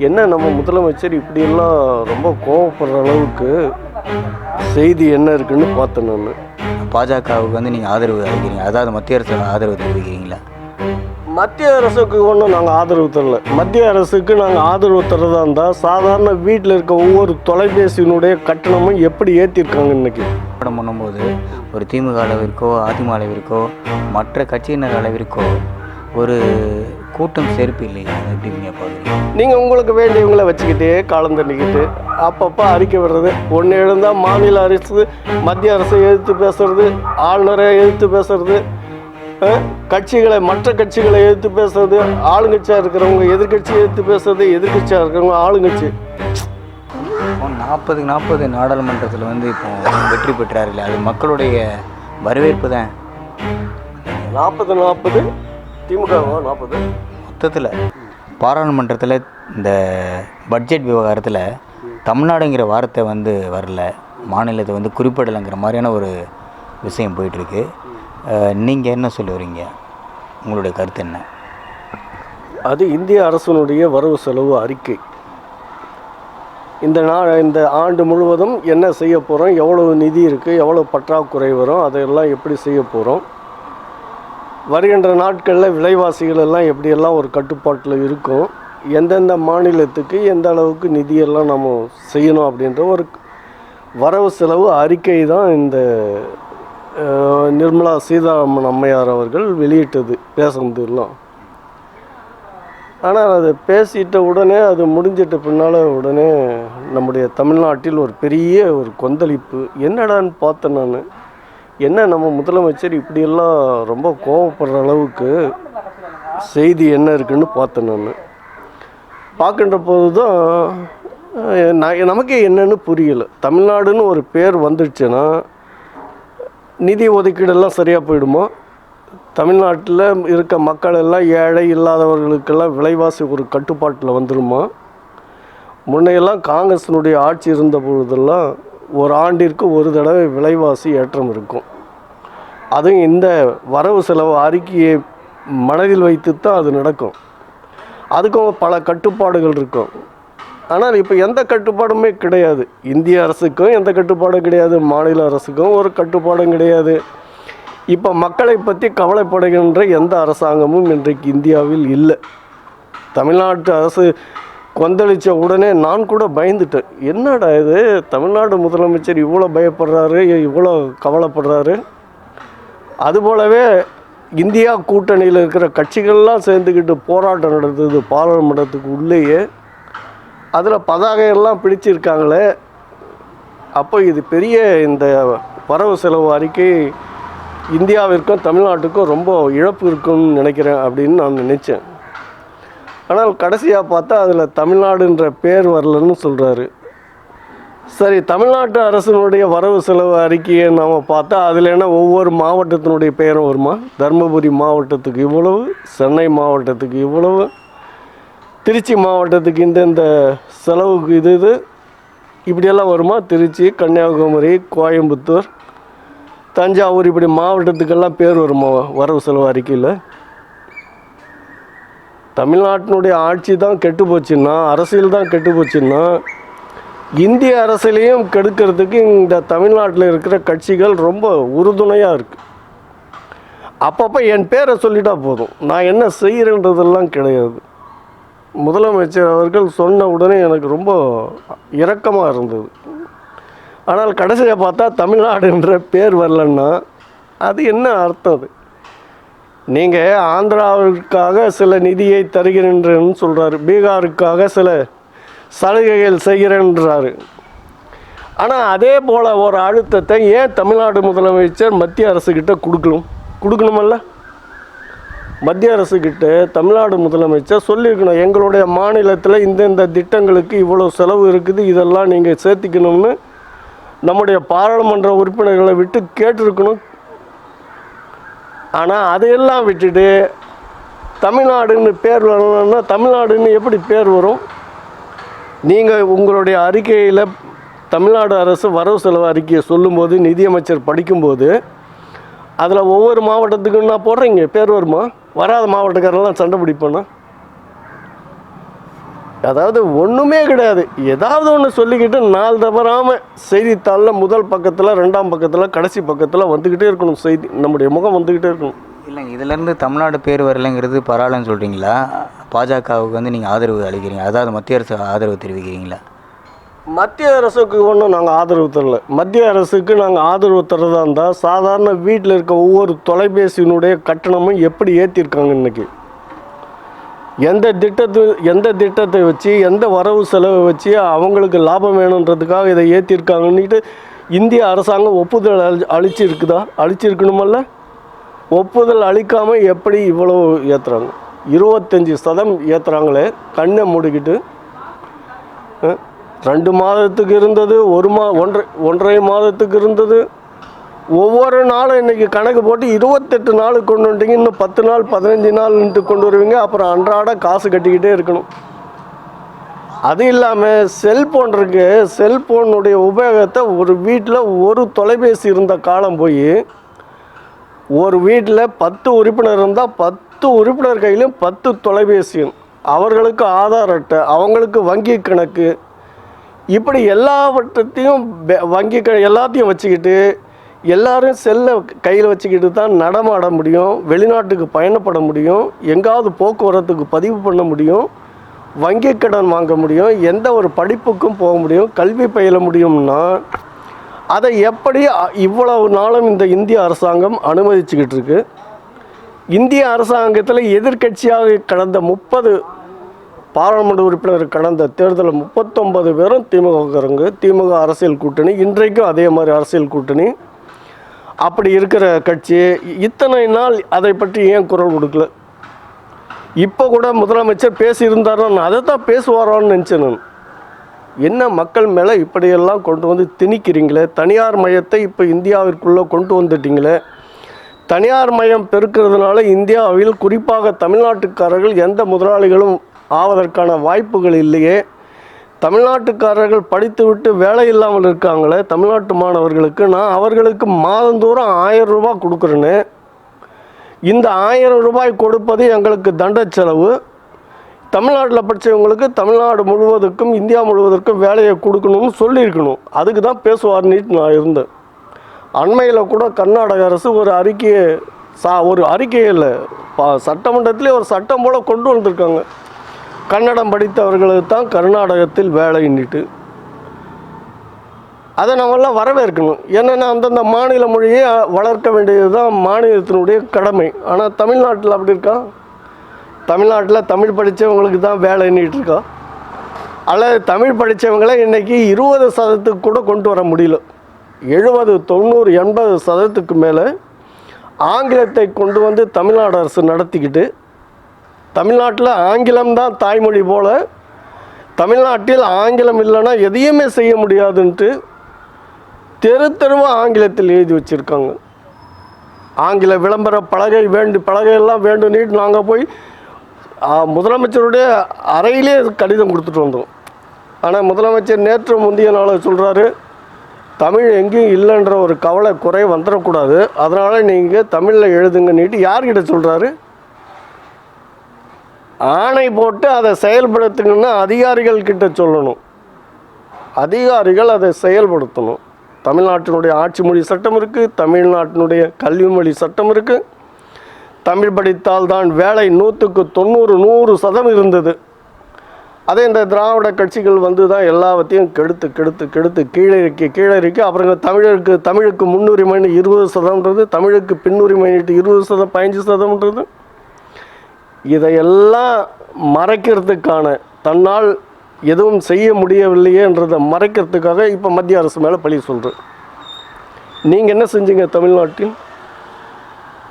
என்ன நம்ம முதலமைச்சர் இப்படியெல்லாம் ரொம்ப கோவப்படுற அளவுக்கு செய்தி என்ன இருக்குன்னு பார்த்தேன் நான். பாஜகவுக்கு வந்து நீங்கள் ஆதரவு அளிக்கிறீங்க, அதாவது மத்திய அரசு ஆதரவு தெரிவிக்கிறீங்களா? மத்திய அரசுக்கு ஒன்றும் நாங்கள் ஆதரவு தரல. மத்திய அரசுக்கு நாங்கள் ஆதரவு தரதா இருந்தால் சாதாரண வீட்டில் இருக்க ஒவ்வொரு தொலைபேசியினுடைய கட்டணமும் எப்படி ஏற்றிருக்காங்க இன்றைக்கி படம் பண்ணும்போது ஒரு திமுக அளவிற்கோ அதிமுக அளவிற்கோ மற்ற கட்சியினர் அளவிற்கோ ஒரு கூட்டம் சேர்ப்பு இல்லையா? எப்படி நீங்கள் பார்க்குறீங்க? நீங்கள் உங்களுக்கு வேண்டியவங்களை வச்சுக்கிட்டே காலம் தண்ணிக்கிட்டு அப்பப்போ அறிக்கை விடுறது. ஒன்று எழுந்தால் மாநில அரசு மத்திய அரசை எதிர்த்து பேசுறது, ஆளுநரை எதிர்த்து பேசுறது, கட்சிகளை மற்ற கட்சிகளை எதிர்த்து பேசுறது, ஆளுங்கட்சியாக இருக்கிறவங்க எதிர்கட்சியை எதிர்த்து பேசுறது, எதிர்கட்சியாக இருக்கிறவங்க ஆளுங்கட்சி. 40-40 நாடாளுமன்றத்தில் வந்து இப்போ வெற்றி பெற்றார் இல்லை, அது மக்களுடைய வரவேற்பு தான். 40-40 திமுக 40 மொத்தத்தில் பாராளுமன்றத்தில் இந்த பட்ஜெட் விவகாரத்தில் தமிழ்நாடுங்கிற வார்த்தை வந்து வரல, மாநிலத்தை வந்து குறிப்பிடலைங்கிற மாதிரியான ஒரு விஷயம் போயிட்டுருக்கு. நீங்கள் என்ன சொல்லுவீங்க? உங்களுடைய கருத்து என்ன? அது இந்திய அரசினுடைய வரவு செலவு அறிக்கை. இந்த ஆண்டு முழுவதும் என்ன செய்ய போகிறோம், எவ்வளவு நிதி இருக்குது, எவ்வளோ பற்றாக்குறை வரும், அதையெல்லாம் எப்படி செய்ய போகிறோம், வருகின்ற நாட்களில் விலைவாசிகள் எல்லாம் எப்படியெல்லாம் ஒரு கட்டுப்பாட்டில் இருக்கும், எந்தெந்த மாநிலத்துக்கு எந்த அளவுக்கு நிதியெல்லாம் நம்ம செய்யணும் அப்படின்ற ஒரு வரவு செலவு அறிக்கை தான் இந்த நிர்மலா சீதாராமன் அம்மையார் அவர்கள் வெளியிட்டது பேசுனதுலாம். ஆனால் அதை பேசிட்ட உடனே அது முடிஞ்சிட்ட பின்னால் உடனே நம்முடைய தமிழ்நாட்டில் ஒரு பெரிய ஒரு கொந்தளிப்பு. என்னடான்னு பார்த்தேன் நான், என்ன நம்ம முதலமைச்சர் இப்படியெல்லாம் ரொம்ப கோவப்படுற அளவுக்கு செய்தி என்ன இருக்குன்னு பார்த்தேன் நான். பார்க்கின்ற போது தான் நமக்கே என்னன்னு புரியலை. தமிழ்நாடுன்னு ஒரு பேர் வந்துடுச்சுன்னா நிதி ஒதுக்கீடெல்லாம் சரியாக போயிடுமா? தமிழ்நாட்டில் இருக்க மக்கள் எல்லாம் ஏழை இல்லாதவர்களுக்கெல்லாம் விலைவாசி ஒரு கட்டுப்பாட்டில் வந்துடுமா? முன்னையெல்லாம் காங்கிரஸினுடைய ஆட்சி இருந்த பொழுதெல்லாம் ஒரு ஆண்டிற்கு ஒரு தடவை விலைவாசி ஏற்றம் இருக்கும். அதுவும் இந்த வரவு செலவு அறிக்கையை மனதில் வைத்து தான் அது நடக்கும். அதுக்கும் பல கட்டுப்பாடுகள் இருக்கும். ஆனால் இப்போ எந்த கட்டுப்பாடுமே கிடையாது. இந்திய அரசுக்கும் எந்த கட்டுப்பாடும் கிடையாது, மாநில அரசுக்கும் ஒரு கட்டுப்பாடும் கிடையாது. இப்போ மக்களை பற்றி கவலைப்படுகின்ற எந்த அரசாங்கமும் இன்றைக்கு இந்தியாவில் இல்லை. தமிழ்நாட்டு அரசு கொந்தளித்த உடனே நான் கூட பயந்துட்டேன். என்னடா இது, தமிழ்நாடு முதலமைச்சர் இவ்வளோ பயப்படுறாரு, இவ்வளோ கவலைப்படுறாரு. அதுபோலவே இந்தியா கூட்டணியில் இருக்கிற கட்சிகள்லாம் சேர்ந்துக்கிட்டு போராட்டம் நடந்தது பாராளுமன்றத்துக்கு உள்ளேயே. அதில் பதாகையெல்லாம் பிடிச்சிருக்காங்களே. அப்போ இது பெரிய இந்த வரவு செலவு அறிக்கை இந்தியாவிற்கும் தமிழ்நாட்டுக்கும் ரொம்ப இழப்பு இருக்குன்னு நினைக்கிறேன் அப்படின்னு நான் நினச்சேன். ஆனால் கடைசியாக பார்த்தா அதில் தமிழ்நாடுன்ற பேர் வரலன்னு சொல்கிறாரு. சரி, தமிழ்நாட்டு அரசினுடைய வரவு செலவு அறிக்கையை நாம் பார்த்தா அதில் என்ன ஒவ்வொரு மாவட்டத்தினுடைய பெயரும் வருமா? தருமபுரி மாவட்டத்துக்கு இவ்வளவு, சென்னை மாவட்டத்துக்கு இவ்வளவு, திருச்சி மாவட்டத்துக்கு இந்த செலவுக்கு இது இப்படியெல்லாம் வருமா? திருச்சி, கன்னியாகுமரி, கோயம்புத்தூர், தஞ்சாவூர், இப்படி மாவட்டத்துக்கெல்லாம் பேர் வருமா வரவு செலவு அறிக்கையில்? தமிழ்நாட்டினுடைய ஆட்சி தான் கெட்டு போச்சுன்னா, அரசியல் தான் கெட்டு போச்சுன்னா, இந்திய அரசியலையும் கெடுக்கிறதுக்கு இந்த தமிழ்நாட்டில் இருக்கிற கட்சிகள் ரொம்ப உறுதுணையாக இருக்குது. அப்பப்போ என் பேரை சொல்லிட்டா போதும், நான் என்ன செய்கிறேன்றதெல்லாம் கிடையாது. முதலமைச்சர் அவர்கள் சொன்ன உடனே எனக்கு ரொம்ப இரக்கமாக இருந்தது. ஆனால் கடைசியாக பார்த்தா தமிழ்நாடுன்ற பேர் வரலன்னா அது என்ன அர்த்தம்? அது நீங்கள் ஆந்திராவிற்காக சில நிதியை தருகிறேன்னு சொல்கிறாரு, பீகாருக்காக சில சலுகைகள் செய்கிறேன்றாரு. ஆனால் அதே போல் ஒரு அழுத்தத்தை ஏன் தமிழ்நாடு முதலமைச்சர் மத்திய அரசுக்கிட்ட கொடுக்கணுமல்ல? மத்திய அரசுக்கிட்ட தமிழ்நாடு முதலமைச்சர் சொல்லியிருக்கணும், எங்களுடைய மாநிலத்தில் இந்த திட்டங்களுக்கு இவ்வளோ செலவு இருக்குது, இதெல்லாம் நீங்கள் சேர்த்திக்கணும்னு நம்முடைய பாராளுமன்ற உறுப்பினர்களை விட்டு கேட்டிருக்கணும். ஆனால் அதையெல்லாம் விட்டுட்டு தமிழ்நாடுன்னு பேர் வரணும்னா தமிழ்நாடுன்னு எப்படி பேர் வரும்? நீங்கள் உங்களுடைய அறிக்கையில் தமிழ்நாடு அரசு வரவு செலவு அறிக்கையை சொல்லும்போது, நிதியமைச்சர் படிக்கும்போது அதில் ஒவ்வொரு மாவட்டத்துக்குன்னா போடுறீங்க, பேர் வருமா? வராத மாவட்டக்காரெல்லாம் சண்டை பிடிப்போன்னா அதாவது ஒன்றுமே கிடையாது. ஏதாவது ஒன்று சொல்லிக்கிட்டு நாள் தவறாமல் செய்தித்தாளில் முதல் பக்கத்தில், 2ஆம் பக்கத்தில், கடைசி பக்கத்தில் வந்துக்கிட்டே இருக்கணும். செய்தி நம்முடைய முகம் வந்துக்கிட்டே இருக்கணும். இல்லைங்க, இதிலேருந்து தமிழ்நாடு பேர் வரலைங்கிறது பரவாயில்லன்னு சொல்கிறீங்களா? பாஜகவுக்கு வந்து நீங்கள் ஆதரவு அளிக்கிறீங்க, அதாவது மத்திய அரசு ஆதரவு தெரிவிக்கிறீங்களா? மத்திய அரசுக்கு ஒன்றும் நாங்கள் ஆதரவு தரல. மத்திய அரசுக்கு நாங்கள் ஆதரவு தரதா இருந்தால் சாதாரண வீட்டில் இருக்க ஒவ்வொரு தொலைபேசியினுடைய கட்டணமும் எப்படி ஏற்றிருக்காங்க இன்றைக்கி, எந்த திட்டத்தை வச்சு, எந்த வரவு செலவை வச்சு அவங்களுக்கு லாபம் வேணுன்றதுக்காக இதை ஏற்றிருக்காங்கன்னுட்டு இந்திய அரசாங்கம் ஒப்புதல் அளிச்சிருக்குதா? அளிச்சிருக்கணுமல்ல. ஒப்புதல் அளிக்காமல் எப்படி இவ்வளோ ஏற்றுறாங்க? 25% ஏற்றுறாங்களே கண்ணை மூடிக்கிட்டு. 2 மாதத்துக்கு இருந்தது, 1.5 மாதத்துக்கு இருந்தது. ஒவ்வொரு நாளும் இன்றைக்கி கணக்கு போட்டு 28 நாள் கொண்டு வந்துட்டீங்க, இன்னும் 10 நாள் 15 நாள்ன்ட்டு கொண்டு வருவீங்க. அப்புறம் அன்றாட காசு கட்டிக்கிட்டே இருக்கணும். அது இல்லாமல் செல்ஃபோன் இருக்குது. செல்ஃபோனுடைய உபயோகத்தை ஒரு வீட்டில் ஒரு தொலைபேசி இருந்த காலம் போய் ஒரு வீட்டில் 10 உறுப்பினர் இருந்தால் 10 உறுப்பினர் கையிலும் 10 தொலைபேசியும், அவர்களுக்கு ஆதார் அட்டை, அவங்களுக்கு வங்கி கணக்கு, இப்படி எல்லாவற்றையும் எல்லாத்தையும் வச்சுக்கிட்டு எல்லோரும் செல்லை கையில் வச்சுக்கிட்டு தான் நடமாட முடியும், வெளிநாட்டுக்கு பயணப்பட முடியும், எங்காவது போக்குவரத்துக்கு பதிவு பண்ண முடியும், வங்கி கடன் வாங்க முடியும், எந்த ஒரு படிப்புக்கும் போக முடியும், கல்வி பயில முடியும்னா அதை எப்படி இவ்வளவு நாளும் இந்த இந்திய அரசாங்கம் அனுமதிச்சுக்கிட்டு இருக்கு? இந்திய அரசாங்கத்தில் எதிர்க்கட்சியாக கடந்த 30 பாராளுமன்ற உறுப்பினர் கடந்த தேர்தலில் 39 பேரும் திமுகக்காரங்க, திமுக அரசியல் கூட்டணி, இன்றைக்கும் அதே மாதிரி அரசியல் கூட்டணி. அப்படி இருக்கிற கட்சி இத்தனை நாள் அதை பற்றி ஏன் குரல் கொடுக்கல? இப்போ கூட முதலமைச்சர் பேசியிருந்தாரோ, நான் அதை தான் பேசுவாரோன்னு நினச்சேன் நான். என்ன மக்கள் மேலே இப்படியெல்லாம் கொண்டு வந்து திணிக்கிறீங்களே, தனியார் மையத்தை இப்போ இந்தியாவிற்குள்ளே கொண்டு வந்துட்டீங்களே, தனியார் மையம் பெருக்கிறதுனால இந்தியாவில் குறிப்பாக தமிழ்நாட்டுக்காரர்கள் எந்த முதலாளிகளும் ஆவதற்கான வாய்ப்புகள் இல்லையே, தமிழ்நாட்டுக்காரர்கள் படித்துவிட்டு வேலை இல்லாமல் இருக்காங்களே தமிழ்நாட்டு மாணவர்களுக்கு, நான் அவர்களுக்கு மாதந்தோறும் 1000 ரூபாய் கொடுக்குறேன்னு, இந்த 1000 ரூபாய் கொடுப்பது எங்களுக்கு தண்ட செலவு. தமிழ்நாட்டில் படித்தவங்களுக்கு தமிழ்நாடு முழுவதுக்கும் இந்தியா முழுவதற்கும் வேலையை கொடுக்கணும்னு சொல்லியிருக்கணும். அதுக்கு தான் பேசுவார்னு நான் இருந்தேன். அண்மையில் கூட கர்நாடக அரசு ஒரு அறிக்கையில் சட்டமன்றத்திலே ஒரு சட்டம் போல் கொண்டு வந்திருக்காங்க. கன்னடம் படித்தவர்களுக்கு தான் கர்நாடகத்தில் வேலைன்னுட்டு. அதை நம்மளாம் வரவேற்கணும். என்னென்னா அந்தந்த மாநில மொழியை வளர்க்க வேண்டியது தான் மாநிலத்தினுடைய கடமை. ஆனால் தமிழ்நாட்டில் அப்படி இருக்கா? தமிழ்நாட்டில் தமிழ் படித்தவங்களுக்கு தான் வேலைன்னுட்டு இருக்கா? அல்லது தமிழ் படித்தவங்கள இன்றைக்கி 20% கூட கொண்டு வர முடியல. 70, 90, 80% மேலே ஆங்கிலத்தை கொண்டு வந்து தமிழ்நாடு அரசு நடத்திக்கிட்டு, தமிழ்நாட்டில் ஆங்கிலம்தான் தாய்மொழி போல், தமிழ்நாட்டில் ஆங்கிலம் இல்லைன்னா எதையுமே செய்ய முடியாதுன்ட்டு தெருவாக ஆங்கிலத்தில் எழுதி வச்சுருக்காங்க. ஆங்கில விளம்பர பலகையெல்லாம் வேண்டும்னுட்டு நாங்கள் போய் முதலமைச்சருடைய அறையிலே கடிதம் கொடுத்துட்டு வந்தோம். ஆனால் முதலமைச்சர் நேற்று முந்தைய நாள் சொல்கிறாரு, தமிழ் எங்கேயும் இல்லைன்ற ஒரு குறை வந்துடக்கூடாது, அதனால் நீங்கள் தமிழில் எழுதுங்கன்னுட்டு யார்கிட்ட சொல்கிறாரு? ஆணை போட்டு அதை செயல்படுத்துங்கன்னா அதிகாரிகள் கிட்ட சொல்லணும். அதிகாரிகள் அதை செயல்படுத்தணும். தமிழ்நாட்டினுடைய ஆட்சி மொழி சட்டம் இருக்குது, தமிழ்நாட்டினுடைய கல்வி மொழி சட்டம் இருக்குது. தமிழ் படித்தால் தான் வேலை 100க்கு 100% இருந்தது. அதே இந்த திராவிட கட்சிகள் வந்து தான் எல்லாத்தையும் கெடுத்து கீழே இறக்கி அப்புறம் தமிழுக்கு முன்னுரிமைன்னு 20%, தமிழுக்கு பின்னுரிமைன்ட்டு 20%, 15%. இதையெல்லாம் மறைக்கிறதுக்கான, தன்னால் எதுவும் செய்ய முடியவில்லையேன்றதை மறைக்கிறதுக்காக இப்போ மத்திய அரசு மேலே பழி சொல்கிறேன். நீங்கள் என்ன செஞ்சீங்க?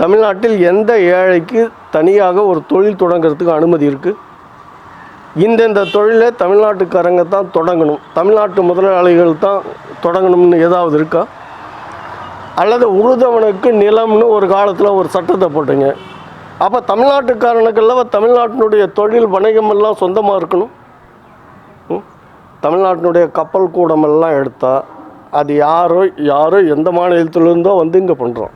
தமிழ்நாட்டில் எந்த ஏழைக்கு தனியாக ஒரு தொழில் தொடங்கிறதுக்கு அனுமதி இருக்குது? இந்த தொழிலை தமிழ்நாட்டுக்காரங்க தான் தொடங்கணும், தமிழ்நாட்டு முதலாளிகள் தான் தொடங்கணும்னு ஏதாவது இருக்கா? அல்லது உழுதவனுக்கு நிலம்னு ஒரு காலத்தில் ஒரு சட்டத்தை போட்டீங்க. அப்போ தமிழ்நாட்டுக்காரனுக்கெல்லாம் தமிழ்நாட்டினுடைய தொழில் வணிகமெல்லாம் சொந்தமாக இருக்கணும். தமிழ்நாட்டினுடைய கப்பல் கூடமெல்லாம் எடுத்தால் அது யாரோ எந்த மாநிலத்திலிருந்தோ வந்து இங்கே பண்ணுறோம்.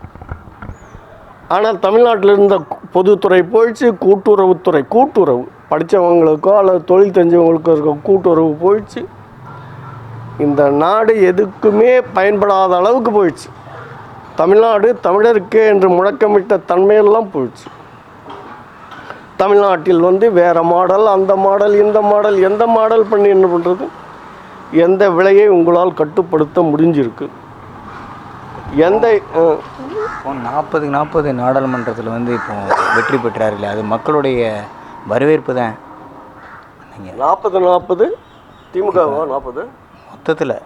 ஆனால் தமிழ்நாட்டில் இருந்த பொதுத்துறை போயிடுச்சு, கூட்டுறவுத்துறை, கூட்டுறவு படித்தவங்களுக்கோ அல்லது தொழில் தெரிஞ்சவங்களுக்கோ இருக்க கூட்டுறவு போயிடுச்சு. இந்த நாடு எதுக்குமே பயன்படாத அளவுக்கு போயிடுச்சு. தமிழ்நாடு தமிழருக்கே என்று முழக்கமிட்ட தன்மையெல்லாம் போயிடுச்சு. தமிழ்நாட்டில் வேறு மாடல், அந்த மாடல், இந்த மாடல், எந்த மாடல் பண்ணி என்ன பண்ணுறது? எந்த விலையை உங்களால் கட்டுப்படுத்த முடிஞ்சிருக்கு? எந்த 40 நாடாளுமன்றத்தில் இப்போ வெற்றி பெற்றார் இல்லை, அது மக்களுடைய வரவேற்பு தான். நீங்கள் 40 திமுகவா? 40 மொத்தத்தில்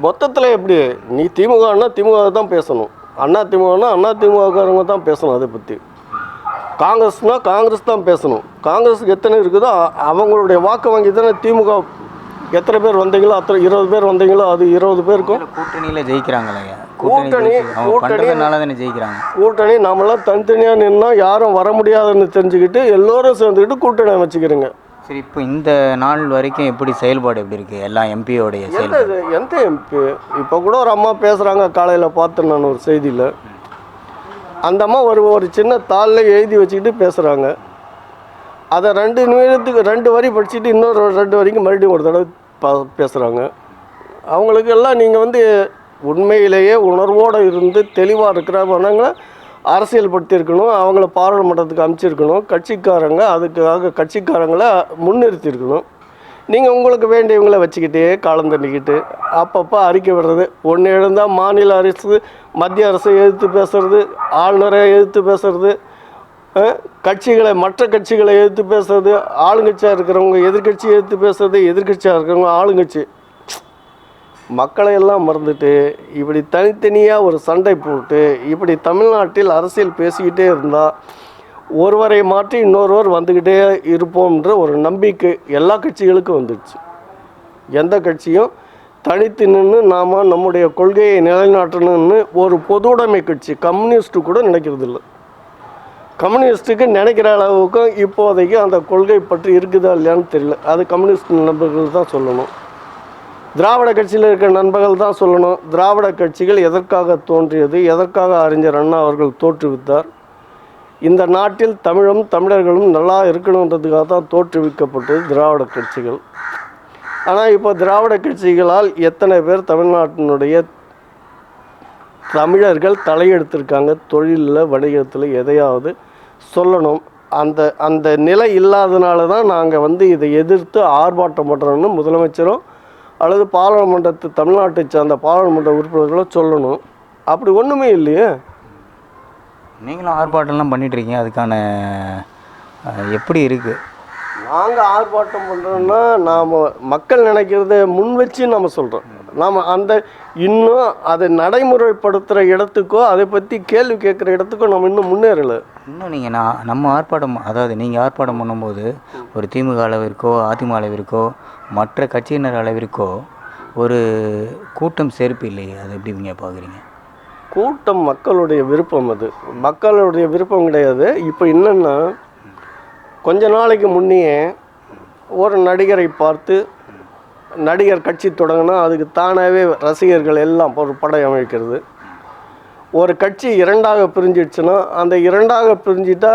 மொத்தத்தில் எப்படி? நீ திமுகன்னா திமுக தான் பேசணும், அண்ணா திமுகனா அண்ணா திமுகக்காரங்க தான் பேசணும். அதை பற்றி காங்கிரஸ்னால் காங்கிரஸ் தான் பேசணும். காங்கிரஸுக்கு எத்தனை இருக்குதோ அவங்களுடைய வாக்கு வாங்கி தானே திமுக. எத்தனை பேர் வந்தீங்களோ அத்தனை 20 பேர் வந்தீங்களோ அது 20 பேருக்கும் கூட்டணியில் ஜெயிக்கிறாங்களே. கூட்டணி ஜெயிக்கிறாங்க. கூட்டணி நம்மளாம் தனித்தனியாக நின்னா யாரும் வர முடியாதுன்னு தெரிஞ்சுக்கிட்டு எல்லோரும் சேர்ந்துக்கிட்டு கூட்டணி அமைச்சிக்கிறீங்க. சரி, இப்போ இந்த நாள் வரைக்கும் எப்படி செயல்பாடு எப்படி இருக்குது எல்லா எம்பியோடைய செயல்பாடு? எந்த எம்பி? இப்போ கூட ஒரு அம்மா பேசுகிறாங்க, காலையில் பார்த்தேன் நான் ஒரு செய்தியில். அந்த அம்மா ஒரு சின்ன தாளில் எழுதி வச்சுக்கிட்டு பேசுகிறாங்க. அதை 2 நிமிடத்துக்கு 2 வரி படிச்சுட்டு இன்னொரு 2 வரைக்கும் மறுபடியும் ஒரு தடவை பேசுகிறாங்க. அவங்களுக்கு எல்லாம் நீங்கள் உண்மையிலேயே உணர்வோடு இருந்து தெளிவாக இருக்கிறவங்களை அரசியல்படுத்தியிருக்கணும், அவங்கள பாராளுமன்றத்துக்கு அனுப்பிச்சிருக்கணும். கட்சிக்காரங்க அதுக்காக கட்சிக்காரங்களை முன்னிறுத்தியிருக்கணும். நீங்கள் உங்களுக்கு வேண்டியவங்களை வச்சுக்கிட்டே காலம் தண்ணிக்கிட்டு அப்பப்போ அறிக்கை விடுறது. ஒன்று எழுந்தால் மாநில அரசு மத்திய அரசை எதிர்த்து பேசுகிறது, ஆளுநரை எதிர்த்து பேசுகிறது, கட்சிகளை மற்ற கட்சிகளை எதிர்த்து பேசுறது, ஆளுங்கட்சியாக இருக்கிறவங்க எதிர்கட்சியை எதிர்த்து பேசுறது, எதிர்கட்சியாக இருக்கிறவங்க ஆளுங்கட்சி. மக்களை எல்லாம் மறந்துட்டு இப்படி தனித்தனியாக ஒரு சண்டை போட்டு இப்படி தமிழ்நாட்டில் அரசியல் பேசிக்கிட்டே இருந்தால் ஒருவரை மாற்றி இன்னொருவர் வந்துக்கிட்டே இருப்போம்ன்ற ஒரு நம்பிக்கை எல்லா கட்சிகளுக்கும் வந்துடுச்சு. எந்த கட்சியும் தனித்து நின்று நாம் நம்முடைய கொள்கையை நிலைநாட்டணும்னு ஒரு பொதுவுடைமை கட்சி கம்யூனிஸ்ட்டு கூட நினைக்கிறது இல்லை. கம்யூனிஸ்ட்டுக்கு நினைக்கிற அளவுக்கும் இப்போதைக்கு அந்த கொள்கை பற்றி இருக்குதா இல்லையான்னு தெரியல. அது கம்யூனிஸ்ட் நண்பர்கள் தான் சொல்லணும். திராவிட கட்சியில் இருக்கிற நண்பர்கள் தான் சொல்லணும். திராவிட கட்சிகள் எதற்காக தோன்றியது, எதற்காக அறிஞர் அண்ணா அவர்கள் தோற்றுவித்தார்? இந்த நாட்டில் தமிழும் தமிழர்களும் நல்லா இருக்கணுன்றதுக்காக தான் தோற்றுவிக்கப்பட்டது திராவிட கட்சிகள். ஆனால் இப்போ திராவிட கட்சிகளால் எத்தனை பேர் தமிழ்நாட்டினுடைய தமிழர்கள் தலையெடுத்திருக்காங்க? தொழிலில், வணிகத்தில் எதையாவது சொல்லணும். அந்த நிலை இல்லாதனால தான் நாங்கள் இதை எதிர்த்து ஆர்ப்பாட்டம் பண்ணுறோன்னு முதலமைச்சரும் அல்லது பாராளுமன்றத்து தமிழ்நாட்டை சார்ந்த பாராளுமன்ற உறுப்பினர்களோ சொல்லணும். அப்படி ஒன்றுமே இல்லையே. நீங்களும் ஆர்ப்பாட்டம்லாம் பண்ணிகிட்ருக்கீங்க, அதுக்கான எப்படி இருக்குது? நாங்கள் ஆர்ப்பாட்டம் பண்ணுறோன்னா நாம் மக்கள் நினைக்கிறத முன் வச்சு நம்ம சொல்கிறோம். நாம் இன்னும் அதை நடைமுறைப்படுத்துகிற இடத்துக்கோ அதை பற்றி கேள்வி கேட்குற இடத்துக்கோ நம்ம இன்னும் முன்னேறலை. இன்னும் நீங்கள் நம்ம ஆர்ப்பாட்டம், அதாவது நீங்கள் ஆர்ப்பாட்டம் பண்ணும்போது ஒரு திமுக அளவிற்கோ அதிமுக அளவிற்கோ மற்ற கட்சியினர் அளவிற்கோ ஒரு கூட்டம் சேர்ப்பு இல்லையே, அது எப்படி நீங்கள் பார்க்குறீங்க? கூட்டம் மக்களுடைய விருப்பம், அது மக்களுடைய விருப்பம் கிடையாது. இப்போ என்னென்னா, கொஞ்ச நாளைக்கு முன்னையே ஒரு நடிகரை பார்த்து நடிகர் கட்சி தொடங்கினா அதுக்கு தானாகவே ரசிகர்கள் எல்லாம் ஒரு படை அமைக்கிறது. ஒரு கட்சி 2ஆக பிரிஞ்சிடுச்சுன்னா அந்த 2ஆக பிரிஞ்சிட்டா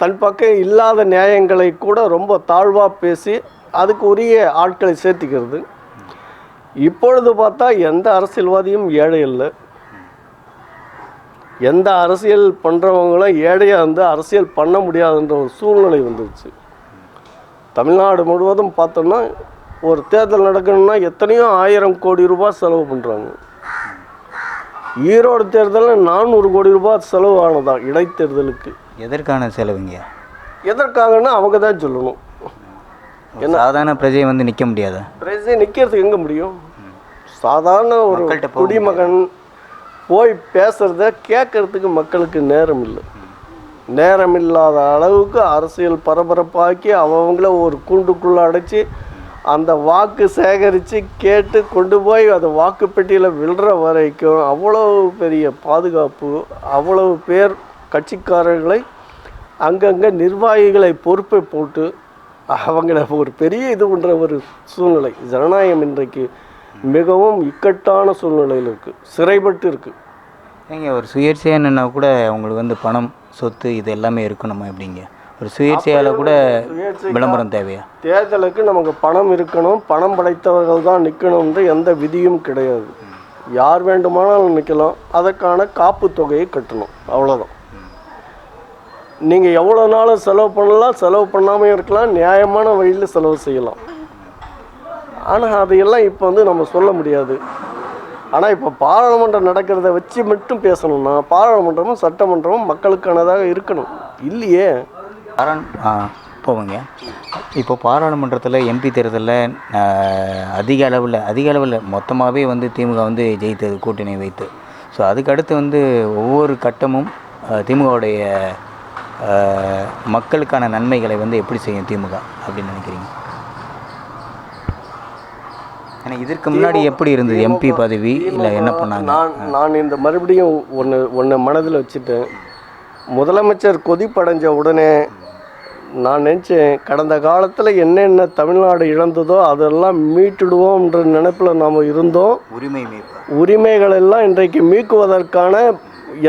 தன் பக்கம் இல்லாத நியாயங்களை கூட ரொம்ப தாழ்வாக பேசி அதுக்கு உரிய ஆட்களை சேர்த்திக்கிறது. இப்பொழுது பார்த்தா எந்த அரசியல்வாதியும் ஏழை இல்லை. எந்த அரசியல் பண்ணுறவங்களும் ஏழையாக அரசியல் பண்ண முடியாதுன்ற ஒரு சூழ்நிலை வந்துடுச்சு. தமிழ்நாடு முழுவதும் பார்த்தோம்னா ஒரு தேர்தல் நடக்கணும்னா எத்தனையோ 1000 கோடி ரூபாய் செலவு பண்ணுறாங்க. ஈரோடு தேர்தலில் 400 கோடி ரூபாய் செலவு ஆனதான் இடைத்தேர்தலுக்கு. எதற்கான செலவுங்க? எதற்காகன்னா அவங்க தான் சொல்லணும். என்ன சாதாரண பிரஜை நிற்க முடியாதா? பிரஜை நிற்கிறதுக்கு எங்கே முடியும்? சாதாரண ஒரு குடிமகன் போய் பேசுகிறத கேட்கறதுக்கு மக்களுக்கு நேரம் இல்லை. நேரம் இல்லாத அளவுக்கு அரசியல் பரபரப்பாக்கி அவங்கள ஒரு கூண்டுக்குள்ளே அடைச்சி அந்த வாக்கு சேகரித்து கேட்டு கொண்டு போய் அந்த வாக்குப்பெட்டியில் விழுற வரைக்கும் அவ்வளவு பெரிய பாதுகாப்பு, அவ்வளவு பேர் கட்சிக்காரர்களை அங்கங்கே நிர்வாகிகளை பொறுப்பை போட்டு அவங்கள ஒரு பெரிய இது பண்ணுற ஒரு சூழ்நிலை. ஜனநாயகம் இன்றைக்கு மிகவும் இக்கட்டான சூழ்நிலையில் இருக்குது, சிறைப்பட்டு இருக்குது. ஏங்க ஒரு சுயேட்சையாக என்னன்னா கூட உங்களுக்கு வந்து பணம் சொத்து இது எல்லாமே இருக்கணுமா எப்படிங்க? ஒரு சுயேட்சையால் கூட விளம்பரம் தேவையா? தேர்தலுக்கு நமக்கு பணம் இருக்கணும், பணம் படைத்தவர்கள் தான் நிற்கணும்ன்ற எந்த விதியும் கிடையாது. யார் வேண்டுமானாலும் நிற்கலாம். அதற்கான காப்பு தொகையை கட்டணும், அவ்வளோதான். நீங்கள் எவ்வளோ நாளும் செலவு பண்ணலாம், செலவு பண்ணாமல் இருக்கலாம், நியாயமான வழியில் செலவு செய்யலாம். ஆனால் அதையெல்லாம் இப்போ வந்து நம்ம சொல்ல முடியாது. ஆனால் இப்போ பாராளுமன்றம் நடக்கிறத வச்சு மட்டும் பேசணும்னா பாராளுமன்றமும் சட்டமன்றமும் மக்களுக்கானதாக இருக்கணும் இல்லையே. போவங்க. இப்போ பாராளுமன்றத்தில் எம்பி தேர்தலில் அதிக அளவில் மொத்தமாகவே வந்து திமுக வந்து ஜெயித்தது கூட்டணி வைத்து. ஸோ அதுக்கடுத்து வந்து ஒவ்வொரு கட்டமும் திமுகவுடைய மக்களுக்கான நன்மைகளை வந்து எப்படி செய்யும் திமுக அப்படின்னு நினைக்கிறீங்க? ஏன்னா இதற்கு முன்னாடி எப்படி இருந்தது எம்பி பதவி இல்லை என்ன பண்ணாங்க? நான் இந்த மறுபடியும் ஒன்று மனதில் வச்சுட்டேன். முதலமைச்சர் கொதிப்படைஞ்ச உடனே நான் நினச்சேன், கடந்த காலத்தில் என்னென்ன தமிழ்நாடு இழந்ததோ அதெல்லாம் மீட்டுடுவோம்ன்ற நினைப்பில் நாம் இருந்தோம். உரிமைகள் எல்லாம் இன்றைக்கு மீக்குவதற்கான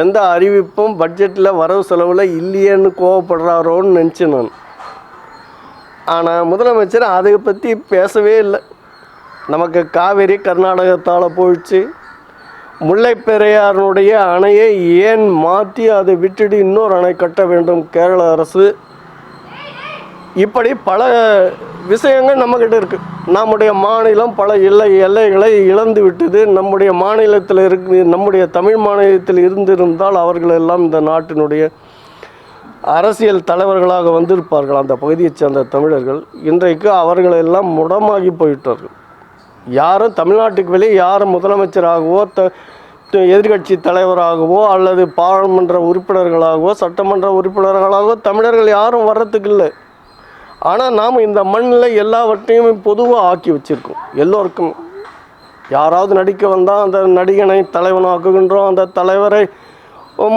எந்த அறிவிப்பும் பட்ஜெட்டில் வரவு செலவில் இல்லையேன்னு கோவப்படுறாரோன்னு நினச்சேன் நான். ஆனால் முதலமைச்சர் அதை பற்றி பேசவே இல்லை. நமக்கு காவேரி கர்நாடகத்தால் போயிடுச்சு, முல்லை பெரியாருடைய அணையை ஏன் மாற்றி அதை விட்டுட்டு இன்னொரு அணை கட்ட வேண்டும் கேரள அரசு, இப்படி பல விஷயங்கள் நம்மக்கிட்ட இருக்குது. நம்முடைய மாநிலம் பல எல்லைகளை இழந்து விட்டது. நம்முடைய மாநிலத்தில் நம்முடைய தமிழ் மாநிலத்தில் இருந்திருந்தால் அவர்களெல்லாம் இந்த நாட்டினுடைய அரசியல் தலைவர்களாக வந்திருப்பார்கள். அந்த பகுதியைச் சேர்ந்த தமிழர்கள் இன்றைக்கு அவர்களெல்லாம் முடமாகி போயிட்டார்கள். யாரும் தமிழ்நாட்டுக்கு வெளியே யாரும் முதலமைச்சராகவோ எதிர்கட்சி தலைவராகவோ அல்லது பாராளுமன்ற உறுப்பினர்களாகவோ சட்டமன்ற உறுப்பினர்களாகவோ தமிழர்கள் யாரும் வர்றதுக்கு இல்லை. ஆனால் நாம் இந்த மண்ணில் எல்லாவற்றையும் பொதுவாக ஆக்கி வச்சுருக்கோம். எல்லோருக்கும் யாராவது நடிக்க வந்தால் அந்த நடிகனை தலைவனாக்குகின்றோம், அந்த தலைவரை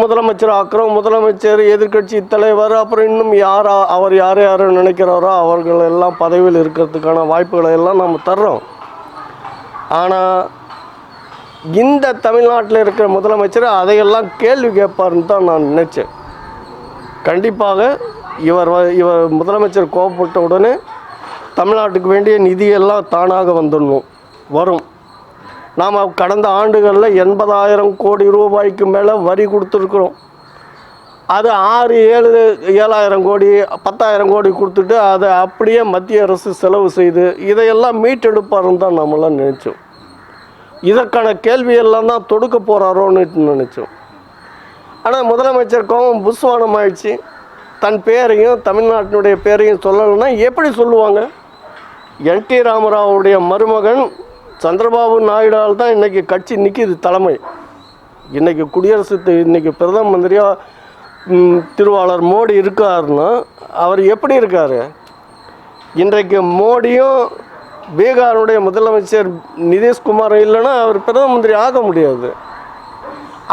முதலமைச்சர் ஆக்குறோம், முதலமைச்சர் எதிர்கட்சி தலைவர், அப்புறம் இன்னும் அவர் யார் நினைக்கிறாரோ அவர்கள் எல்லாம் பதவியில் இருக்கிறதுக்கான வாய்ப்புகளை எல்லாம் நம்ம தர்றோம். ஆனால் இந்த தமிழ்நாட்டில் இருக்கிற முதலமைச்சர் அதையெல்லாம் கேள்வி கேட்பார்னு தான் நான் நினச்சேன். கண்டிப்பாக இவர் முதலமைச்சர் கோபப்பட்ட உடனே தமிழ்நாட்டுக்கு வேண்டிய நிதியெல்லாம் தானாக வரும். நாம் கடந்த ஆண்டுகளில் 80,000 கோடி ரூபாய்க்கு மேலே வரி கொடுத்துருக்குறோம். அது 7,000 கோடி 10,000 கோடி கொடுத்துட்டு அதை அப்படியே மத்திய அரசு செலவு செய்து இதையெல்லாம் மீட்டெடுப்பாருன்னு தான் நம்மளாம் நினச்சோம். இதற்கான கேள்வியெல்லாம் தான் தொடுக்க போகிறாரோன்னு நினச்சோம். ஆனால் முதலமைச்சர் கோபம் புஸ்வானம் ஆயிடுச்சு. தன் பேரையும் தமிழ்நாட்டினுடைய பேரையும் சொல்லலைன்னா எப்படி சொல்லுவாங்க? என்டி ராமராவுடைய மருமகன் சந்திரபாபு நாயுடால் தான் இன்றைக்கி கட்சி நிற்கிது தலைமை. இன்றைக்கி இன்றைக்கி பிரதம மந்திரியாக திருவாளர் மோடி இருக்காருன்னா அவர் எப்படி இருக்கார்? இன்றைக்கு மோடியும் பீகாருடைய முதலமைச்சர் நிதிஷ்குமார் இல்லைன்னா அவர் பிரதம மந்திரி ஆக முடியாது.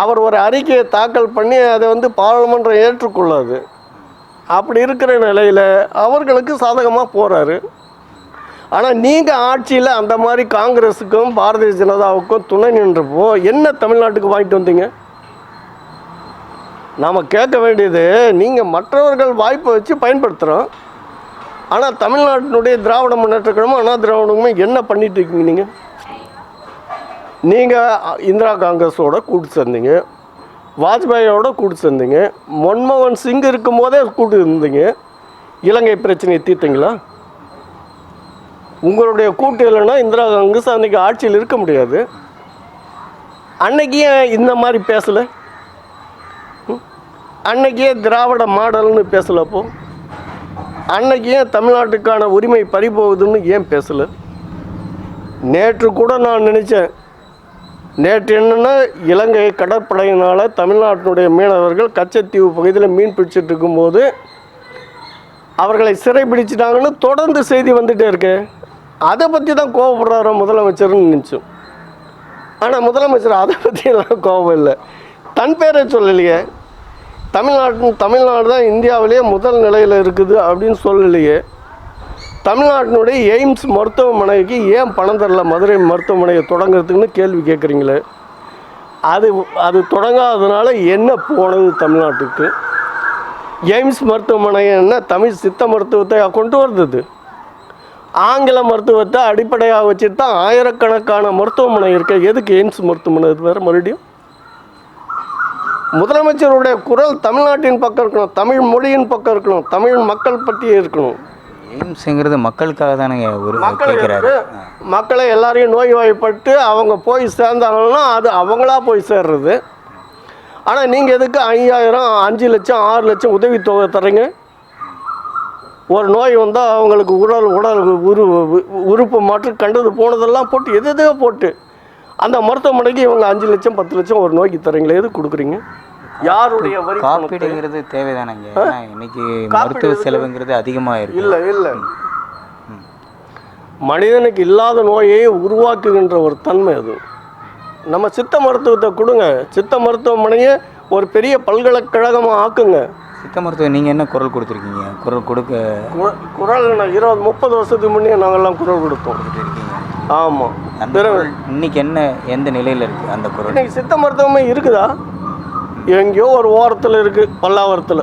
அவர் ஒரு அறிக்கையை தாக்கல் பண்ணி அதை பாராளுமன்றம் ஏற்றுக்கொள்ளாது. அப்படி இருக்கிற நிலையில் அவர்களுக்கு சாதகமாக போகிறாரு. ஆனால் நீங்கள் ஆட்சியில் அந்த மாதிரி காங்கிரஸுக்கும் பாரதிய ஜனதாவுக்கும் துணை நின்றப்போ என்ன தமிழ்நாட்டுக்கு வாங்கிட்டு வந்தீங்க? நாம் கேட்க வேண்டியது, நீங்கள் மற்றவர்கள் வாய்ப்பை வச்சு பயன்படுத்துகிறோம். ஆனால் தமிழ்நாட்டினுடைய திராவிட முன்னேற்ற கழகமும் அண்ணா திராவிடமுமே என்ன பண்ணிட்டு இருக்கீங்க? நீங்கள் இந்திரா காங்கிரஸோட கூட்டு சேர்ந்தீங்க, வாஜ்பாயோட கூட்டு சேர்ந்தீங்க, மன்மோகன் சிங் இருக்கும் போதே கூட்டு இருந்தீங்க. இலங்கை பிரச்சனையை தீர்த்தீங்களா? உங்களுடைய கூட்டு இல்லைன்னா இந்திரா காங்கிரஸ் அன்றைக்கி ஆட்சியில் இருக்க முடியாது. அன்றைக்கே இந்த மாதிரி பேசலை, அன்றைக்கே திராவிட மாடல்னு பேசலப்போ, அன்றைக்கே தமிழ்நாட்டுக்கான உரிமை பறிபோகுதுன்னு ஏன் பேசலை? நேற்று கூட நான் நினச்சேன், நேற்று என்னென்னா இலங்கை கடற்படையினால் தமிழ்நாட்டினுடைய மீனவர்கள் கச்சத்தீவு பகுதியில் மீன் பிடிச்சிட்டு இருக்கும்போது அவர்களை சிறைப்பிடிச்சிட்டாங்கன்னு தொடர்ந்து செய்தி வந்துகிட்டே இருக்கு. அதை பற்றி தான் கோவப்படுறாரோ முதலமைச்சர்னு நினச்சோம். ஆனால் அதை பற்றியெல்லாம் கோபம் இல்லை. தன் பேரை சொல்லலையே. தமிழ்நாடு தான் இந்தியாவிலேயே முதல் நிலையில் இருக்குது அப்படின்னு சொல்லலையே. தமிழ்நாட்டினுடைய எய்ம்ஸ் மருத்துவமனைக்கு ஏன் பணம் தரல, மதுரை மருத்துவமனையை தொடங்கிறதுக்குன்னு கேள்வி கேட்குறீங்களே. அது அது தொடங்காததுனால என்ன போனது தமிழ்நாட்டுக்கு? எய்ம்ஸ் மருத்துவமனை என்ன தமிழ் சித்த மருத்துவத்தை கொண்டு வந்தது? ஆங்கில மருத்துவத்தை அடிப்படையாக வச்சுட்டு தான் ஆயிரக்கணக்கான மருத்துவமனை இருக்கு. எதுக்கு எய்ம்ஸ் மருத்துவமனை வேறு? மறுபடியும் முதலமைச்சருடைய குரல் தமிழ்நாட்டின் பக்கம் இருக்கணும், தமிழ் மொழியின் பக்கம் இருக்கணும், தமிழ் மக்கள் பற்றியே இருக்கணும். எய்ம்ஸுங்கிறது மக்களுக்காக தானே ஒரு மக்கள் கேட்குறாரு. மக்களை எல்லாரையும் நோய்வாய்ப்பட்டு அவங்க போய் சேர்ந்தாங்கன்னா அது அவங்களா போய் சேர்றது. ஆனால் நீங்கள் எதுக்கு 5000, 5 லட்சம், 6 லட்சம் உதவித்தொகை தரீங்க? ஒரு நோய் வந்தால் அவங்களுக்கு உடல் உறுப்பு மாற்று கண்டது போனதெல்லாம் போட்டு எதுக்காக போட்டு அந்த மருத்துவமனைக்கு இவங்க 5 லட்சம் 10 லட்சம் ஒரு நோய்க்கு தரீங்களே, எது கொடுக்குறீங்க? யாருடைய வரி? காப்பீடுங்கிறது தேவைதானங்க. இன்னைக்கு மருத்துவ செலவுங்கிறது அதிகமாக இருக்கு. இல்லை மனிதனுக்கு இல்லாத நோயை உருவாக்குகின்ற ஒரு தன்மை அது. நம்ம சித்த மருத்துவத்தை கொடுங்க, சித்த மருத்துவமனையை ஒரு பெரிய பல்கலைக்கழகமாக ஆக்குங்க. சித்த மருத்துவம் நீங்கள் என்ன குரல் கொடுத்துருக்கீங்க? குரல் குரல் 20-30 வருஷத்துக்கு முன்னே நாங்கள்லாம் குரல் கொடுத்தோம். இருக்கீங்க. ஆமாம். இன்னைக்கு என்ன எந்த நிலையில் இருக்குது அந்த குரல்? இன்னைக்கு சித்த மருத்துவமே இருக்குதா? எங்கேயோ ஒரு ஓரத்தில் இருக்குது, பல்லாவரத்தில்,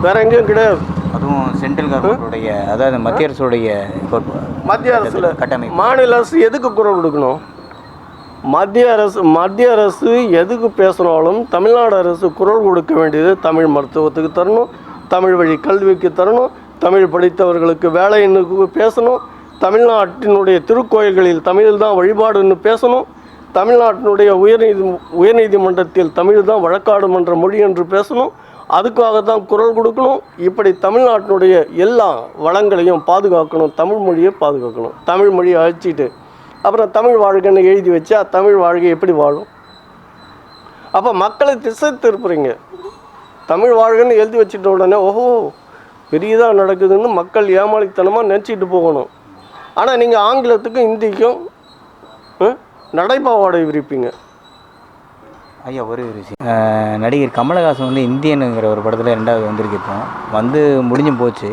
வேற எங்கேயும் கிடையாது. அதுவும் சென்ட்ரல் கவர்மெண்ட்டுடைய, அதாவது மத்திய அரசில் கட்டமைப்பு. மாநில அரசு எதுக்கு குரல் கொடுக்கணும்? மத்திய அரசு எதுக்கு பேசினாலும் தமிழ்நாடு அரசு குரல் கொடுக்க வேண்டியது தமிழ் மருத்துவத்துக்கு தரணும், தமிழ் வழி கல்விக்கு தரணும், தமிழ் படித்தவர்களுக்கு வேலைன்னு பேசணும், தமிழ்நாட்டினுடைய திருக்கோயில்களில் தமிழில் தான் வழிபாடுன்னு பேசணும், தமிழ்நாட்டினுடைய உயர்நீதிமன்றத்தில் தமிழ் தான் வழக்காடு மன்ற மொழி என்று பேசணும், அதுக்காகத்தான் குரல் கொடுக்கணும். இப்படி தமிழ்நாட்டினுடைய எல்லா வளங்களையும் பாதுகாக்கணும், தமிழ் மொழியை பாதுகாக்கணும். தமிழ் மொழியை அழிச்சிட்டு அப்புறம் தமிழ் வாழ்க்கைன்னு எழுதி வச்சா தமிழ் வாழ்க்கை எப்படி வாழும்? அப்போ மக்களை திசை திருப்புறீங்க. தமிழ் வாழ்க்கைன்னு எழுதி வச்சுட்ட உடனே ஓஹோ பெரியதாக நடக்குதுன்னு மக்கள் ஏமாளித்தனமாக நினச்சிட்டு போகணும். ஆனால் நீங்கள் ஆங்கிலத்துக்கும் இந்திக்கும் நடைபாவாடை விரிப்பீங்க. ஐயா, ஒரு விஷயம், நடிகர் கமலஹாசன் வந்து இந்தியனுங்கிற ஒரு படத்தில் 2வது வந்திருக்கு. இப்போ வந்து முடிஞ்சு போச்சு.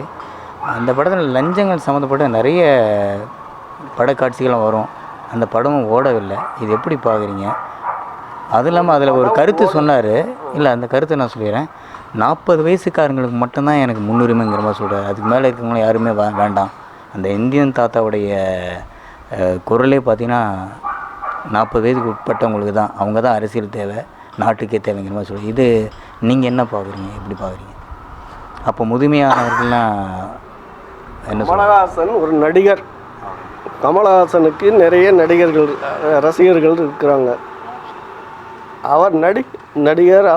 அந்த படத்தில் லஞ்சங்கள் சம்மந்தப்பட்ட நிறைய படக்காட்சிகளும் வரும். அந்த படமும் ஓடவில்லை. இது எப்படி பார்க்குறீங்க? அது இல்லாமல் அதில் ஒரு கருத்து சொன்னார். இல்லை, அந்த கருத்தை நான் சொல்லிடுறேன். 40 வயசுக்காரங்களுக்கு மட்டும்தான் எனக்கு முன்னுரிமைங்கிற மாதிரி சொல்கிறார். அதுக்கு மேலே இருக்கவங்களும் யாருமே வேண்டாம். அந்த இந்தியன் தாத்தாவுடைய குரலே பார்த்திங்கன்னா 40 வயதுக்கு உட்பட்டவங்களுக்கு தான், அவங்க தான் அரசியல் தேவை, நாட்டுக்கே தேவைங்கிற மாதிரி சொல்லுங்கள். இது நீங்கள் என்ன பார்க்குறீங்க, எப்படி பார்க்குறீங்க? அப்போ முதுமையானவர்கள்லாம் என்ன? கமலஹாசன் ஒரு நடிகர். கமலஹாசனுக்கு நிறைய ரசிகர்கள் இருக்கிறாங்க. அவர் நடிகர்.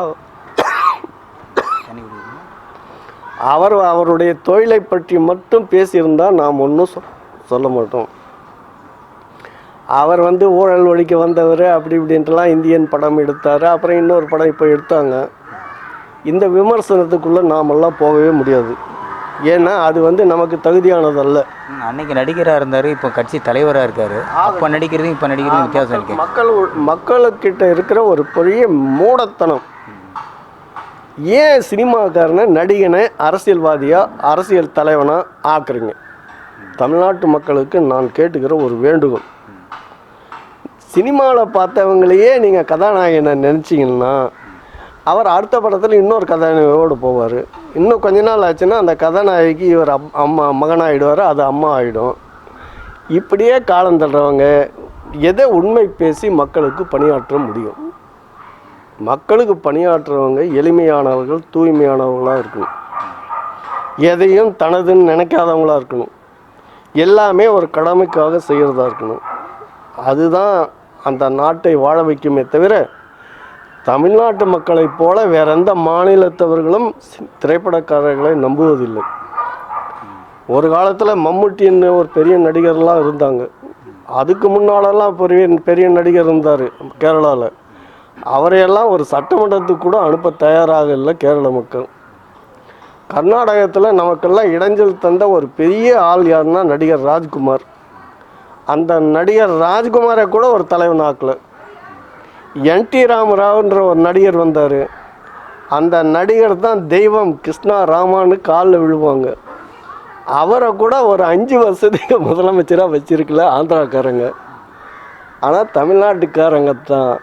அவர் அவருடைய தொழிலை பற்றி மட்டும் பேசியிருந்தால் நாம் ஒன்றும் சொல்ல மாட்டோம். அவர் வந்து ஊழல் ஒழிக்க வந்தவர் அப்படி இப்படின்ட்டுலாம் இந்தியன் படம் எடுத்தார். அப்புறம் இன்னொரு படம் இப்போ எடுத்தாங்க. இந்த விமர்சனத்துக்குள்ளே நாமெல்லாம் போகவே முடியாது. ஏன்னா அது வந்து நமக்கு தகுதியானதல்ல. அன்னைக்கு நடிகராக இருந்தார், இப்போ கட்சி தலைவராக இருக்கார். அப்போ நடிக்கிறதும் இப்போ நடிக்கிறதும் வித்தியாசம் இருக்குது. மக்களுக்கிட்ட இருக்கிற ஒரு பெரிய மூடத்தனம். ஏன் சினிமாக்காரனை நடிகனை அரசியல்வாதியாக அரசியல் தலைவனாக ஆக்குறீங்க? தமிழ்நாட்டு மக்களுக்கு நான் கேட்டுக்கிற ஒரு வேண்டுகோள், சினிமாவில் பார்த்தவங்களையே நீங்கள் கதாநாயகனை நினச்சிங்கன்னா அவர் அடுத்த படத்தில் இன்னொரு கதாநாயகியோடு போவார். இன்னும் கொஞ்ச நாள் ஆச்சுன்னா அந்த கதாநாயகி இவர் மகனாகிடுவார், அது அம்மா ஆகிடும். இப்படியே காலம் தள்ளுறவங்க எதை உண்மை பேசி மக்களுக்கு பணியாற்ற முடியும்? மக்களுக்கு பணியாற்றுறவங்க எளிமையானவர்கள், தூய்மையானவங்களாக இருக்கணும். எதையும் தனதுன்னு நினைக்காதவங்களாக இருக்கணும். எல்லாமே ஒரு கடமைக்காக செய்கிறதா இருக்கணும். அதுதான் அந்த நாட்டை வாழ வைக்குமே தவிர தமிழ்நாட்டு மக்களைப் போல வேற எந்த மாநிலத்தவர்களும் திரைப்படக்காரர்களை நம்புவதில்லை. ஒரு காலத்தில் மம்முட்டின்னு ஒரு பெரிய நடிகர்லாம் இருந்தாங்க. அதுக்கு முன்னாலெல்லாம் பெரிய நடிகர் இருந்தார் கேரளாவில். அவரையெல்லாம் ஒரு சட்டமன்றத்துக்கு கூட அனுப்ப தயாராக இல்லை கேரள மக்கள். கர்நாடகத்தில் நமக்கெல்லாம் இடைஞ்சல் தந்த ஒரு பெரிய ஆள் யாருன்னா நடிகர் ராஜ்குமார். அந்த நடிகர் ராஜ்குமாரை கூட ஒரு தலைவன் ஆக்கலை. என்டி ராமராவ்ன்ற ஒரு நடிகர் வந்தார். அந்த நடிகர் தான் தெய்வம், கிருஷ்ணா ராமான்னு காலில் விழுவாங்க. அவரை கூட ஒரு 5 வருஷத்துக்கு முதலமைச்சராக வச்சிருக்கல ஆந்திராக்காரங்க. ஆனால் தமிழ்நாட்டுக்காரங்க தான்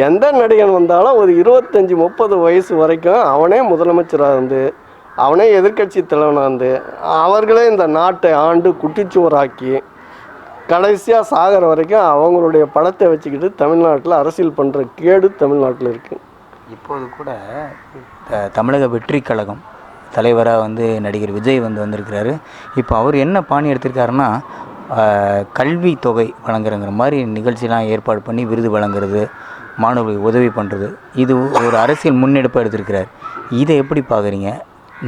எந்த நடிகன் வந்தாலும் ஒரு 25-30 வயசு வரைக்கும் அவனே முதலமைச்சராக இருந்து அவனே எதிர்க்கட்சி தலைவனாக இருந்து அவர்களே இந்த நாட்டை ஆண்டு குட்டிச்சுவராக்கி கடைசியாக சாகிற வரைக்கும் அவங்களுடைய படத்தை வச்சுக்கிட்டு தமிழ்நாட்டில் அரசியல் பண்ணுற கேடு தமிழ்நாட்டில் இருக்குது. இப்போது கூட தமிழக வெற்றி கழகம் தலைவராக வந்து நடிகர் விஜய் வந்திருக்கிறாரு. இப்போ அவர் என்ன பாணி எடுத்திருக்காருன்னா, கல்வி தொகை வழங்குறங்கிற மாதிரி நிகழ்ச்சிலாம் ஏற்பாடு பண்ணி விருது வழங்குறது, மாணவர்களுக்கு உதவி பண்ணுறது, இது ஒரு அரசியல் முன்னெடுப்பாக எடுத்திருக்கிறார். இதை எப்படி பார்க்குறீங்க?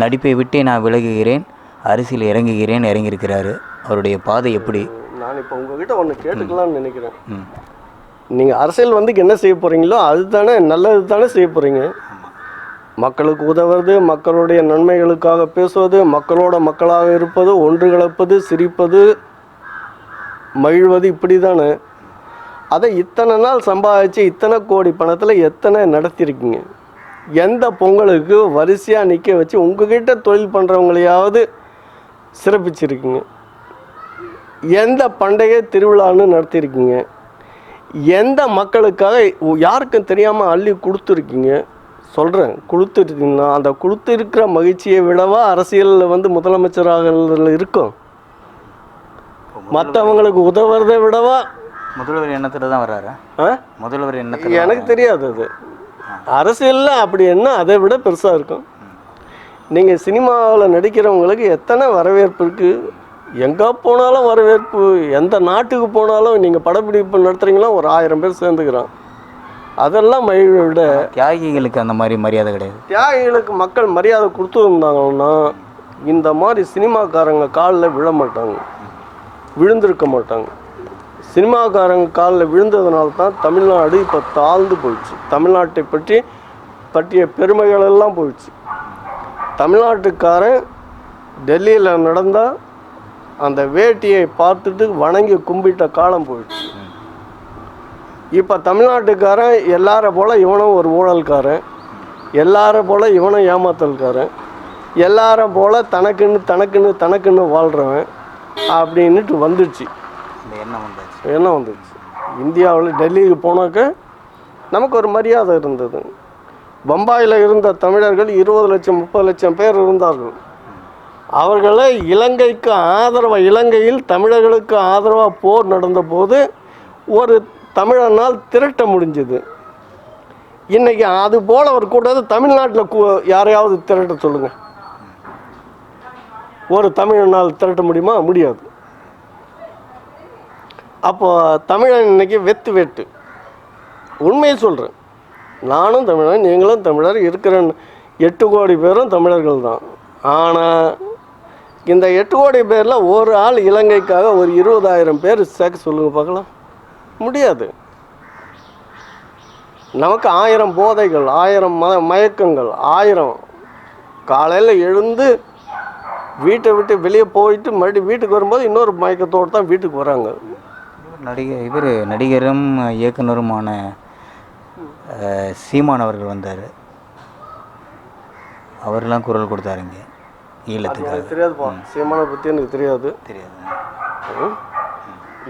நடிப்பை விட்டே நான் விலகுகிறேன், அரசியல் இறங்கியிருக்கிறாரு. அவருடைய பாதை எப்படி? நான் இப்போ உங்ககிட்ட ஒன்று கேட்டுக்கலாம்னு நினைக்கிறேன். நீங்கள் அரசியல் வந்து என்ன செய்ய போகிறீங்களோ அது தானே நல்லது தானே செய்ய போகிறீங்க. மக்களுக்கு உதவுறது, மக்களுடைய நன்மைகளுக்காக பேசுவது, மக்களோட மக்களாக இருப்பது, ஒன்று கலப்பது, சிரிப்பது, மகிழ்வது, இப்படி தானே. அதை இத்தனை நாள் சம்பாதிச்சு இத்தனை கோடி பணத்தில் எத்தனை நடத்தியிருக்கீங்க? எந்த பொங்கலுக்கு வரிசையாக நிற்க வச்சு உங்ககிட்ட தொழில் பண்ணுறவங்களையாவது சிறப்பிச்சிருக்கீங்க? எந்த பண்டிகை திருவிழான்னு நடத்தியிருக்கீங்க? எந்த மக்களுக்காக யாருக்கும் தெரியாமல் அள்ளி கொடுத்துருக்கீங்க? சொல்கிறேன், கொடுத்துருக்கீங்கன்னா அந்த கொடுத்துருக்கிற மகிழ்ச்சியை விடவா அரசியலில் வந்து முதலமைச்சராக இருக்கும்? மற்றவங்களுக்கு உதவுறதை விடவா? முதல்வர் எண்ணத்தில் தான் வர்றாரு. முதல்வர் எண்ணத்தில் எனக்கு தெரியாது. அது அரசியலில் அப்படி என்ன அதை விட பெருசாக இருக்கும். நீங்கள் சினிமாவில் நடிக்கிறவங்களுக்கு எத்தனை வரவேற்பு இருக்குது, எங்கே போனாலும் வரவேற்பு. எந்த நாட்டுக்கு போனாலும் நீங்கள் படப்பிடிப்பு நடத்துகிறீங்களா ஒரு 1000 பேர் சேர்ந்துக்கிறான். அதெல்லாம் மகிழ்வை விட தியாகிகளுக்கு அந்த மாதிரி மரியாதை கிடையாது. தியாகிகளுக்கு மக்கள் மரியாதை கொடுத்துருந்தாங்கன்னா இந்த மாதிரி சினிமாக்காரங்க காலில் விழ மாட்டாங்க, விழுந்திருக்க மாட்டாங்க. சினிமாக்காரங்க காலில் விழுந்ததுனால தான் தமிழ்நாடு இப்போ தாழ்ந்து போயிடுச்சு. தமிழ்நாட்டை பற்றிய பெருமைகளெல்லாம் போயிடுச்சு. தமிழ்நாட்டுக்காரன் டெல்லியில் நடந்தால் அந்த வேட்டியை பார்த்துட்டு வணங்கி கும்பிட்ட காலம் போயிடுச்சு. இப்போ தமிழ்நாட்டுக்காரன் எல்லார போல் இவனும் ஒரு ஊழல்காரன், எல்லார போல் இவனும் ஏமாத்தல்காரன், எல்லார போல் தனக்குன்னு வாழ்கிறவன் அப்படின்ட்டு வந்துடுச்சு. என்ன வந்துடுச்சு? இந்தியாவில் டெல்லிக்கு போனாக்க நமக்கு ஒரு மரியாதை இருந்தது. பம்பாயில் இருந்த தமிழர்கள் 20 லட்சம் 30 லட்சம் பேர் இருந்தார்கள். அவர்களை இலங்கைக்கு ஆதரவாக, இலங்கையில் தமிழர்களுக்கு ஆதரவாக போர் நடந்தபோது ஒரு தமிழனால் திரட்ட முடிஞ்சது. இன்றைக்கி அது போல் ஒரு கூட்டம் தமிழ்நாட்டில் யாரையாவது திரட்ட சொல்லுங்கள். ஒரு தமிழனால் திரட்ட முடியுமா? முடியாது. அப்போ தமிழன் இன்னைக்கு வெட்டு. உண்மையை சொல்கிறேன், நானும் தமிழன், நீங்களும் தமிழர், இருக்கிற 8 கோடி பேரும் தமிழர்கள் தான். ஆனால் இந்த 8 கோடி பேரில் ஒரு ஆள் இலங்கைக்காக ஒரு 20,000 பேர் சேர்க்க சொல்லுங்கள் பார்க்கலாம். முடியாது. நமக்கு 1000 போதைகள், 1000 மயக்கங்கள், 1000 காலையில் எழுந்து வீட்டை விட்டு வெளியே போயிட்டு மறுபடியும் வீட்டுக்கு வரும்போது இன்னொரு மயக்கத்தோடு தான் வீட்டுக்கு வராங்க. நடிகரும் இயக்குனருமான சீமான் அவர்கள் வந்தார். அவரெல்லாம் குரல் கொடுத்தாருங்க ஈழத்துக்கு. தெரியாதுப்பா, சீமானை பற்றி எனக்கு தெரியாது.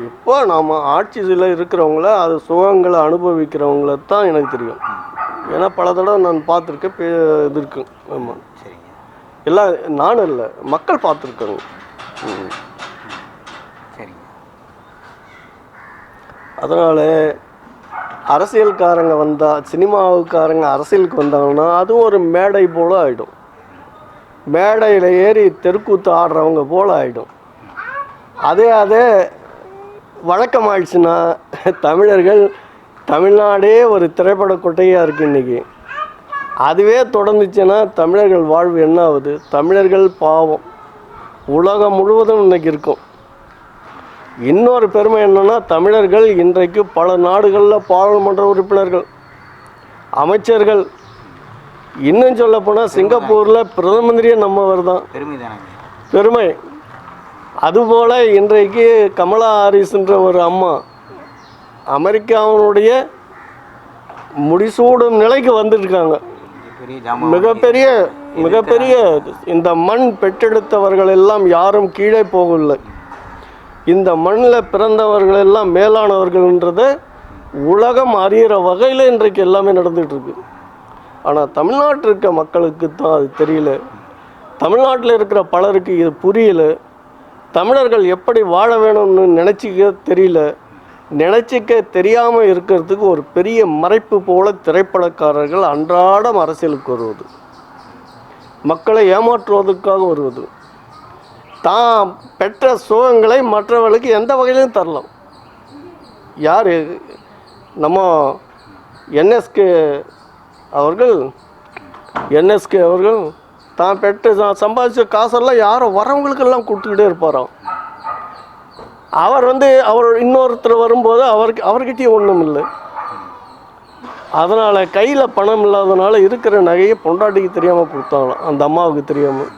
இப்போ நாம் ஆட்சியில் இருக்கிறவங்கள, அது சுகங்களை அனுபவிக்கிறவங்கள தான் எனக்கு தெரியும். ஏன்னா பல தடவை நான் பார்த்துருக்கேன், இது இருக்கு. ஆமாம், சரிங்க. எல்லாம் நானும் இல்லை, மக்கள் பார்த்துருக்காங்க. சரிங்க. அதனால் அரசியல்காரங்க வந்தால், சினிமாவுக்காரங்க அரசியலுக்கு வந்தாங்கன்னா அது ஒரு மேடை போல் ஆகிடும். மேடையில் ஏறி தெருக்கூத்து ஆடுறவங்க போல் ஆகிடும். அதே வழக்கமாயிடுச்சுன்னா தமிழர்கள், தமிழ்நாடே ஒரு திரைப்பட கொட்டையாக இருக்குது இன்றைக்கி. அதுவே தொடர்ந்துச்சுன்னா தமிழர்கள் வாழ்வு என்ன ஆகுது? தமிழர்கள் பாவம் உலகம் முழுவதும் இன்றைக்கி இருக்கும். இன்னொரு பெருமை என்னென்னா, தமிழர்கள் இன்றைக்கு பல நாடுகளில் பாராளுமன்ற உறுப்பினர்கள், அமைச்சர்கள், இன்னும் சொல்ல போனால் சிங்கப்பூரில் பிரதம மந்திரியே நம்மவர் தான். பெருமை. அதுபோல் இன்றைக்கு கமலா ஹாரிஸ்ன்ற ஒரு அம்மா அமெரிக்காவினுடைய முடிசூடும் நிலைக்கு வந்துருக்காங்க. மிகப்பெரிய இந்த மண் பெற்றெடுத்தவர்கள் எல்லாம் யாரும் கீழே போகவில்லை. இந்த மண்ணில் பிறந்தவர்கள் எல்லாம் மேலானவர்கள்ன்றதை உலகம் அறியிற வகையில் இன்றைக்கு எல்லாமே நடந்துகிட்ருக்கு. ஆனால் தமிழ்நாட்டில் இருக்க மக்களுக்கு தான் அது தெரியல. தமிழ்நாட்டில் இருக்கிற பலருக்கு இது புரியல. தமிழர்கள் எப்படி வாழ வேணும்னு நினச்சிக்க தெரியல. நினச்சிக்க தெரியாமல் இருக்கிறதுக்கு ஒரு பெரிய மறைப்பு போல திரைப்படக்காரர்கள் அன்றாடம் அரசியலுக்கு வருவது, மக்களை ஏமாற்றுவதற்காக வருவது, தான் பெற்ற சுகங்களை மற்றவர்களுக்கு எந்த வகையிலும் தரலாம். யார் நம்ம என்எஸ்கே அவர்கள் தான் பெற்று சம்பாதிச்ச காசெல்லாம் யாரும் வரவங்களுக்கெல்லாம் கொடுத்துக்கிட்டே இருப்பாராம். அவர் இன்னொருத்தர் வரும்போது அவர்கிட்டயும் ஒன்றும் இல்லை. அதனால் கையில் பணம் இல்லாதனால இருக்கிற நகையை பொண்டாட்டிக்கு தெரியாமல் கொடுத்தாங்களாம், அந்த அம்மாவுக்கு தெரியாமல்.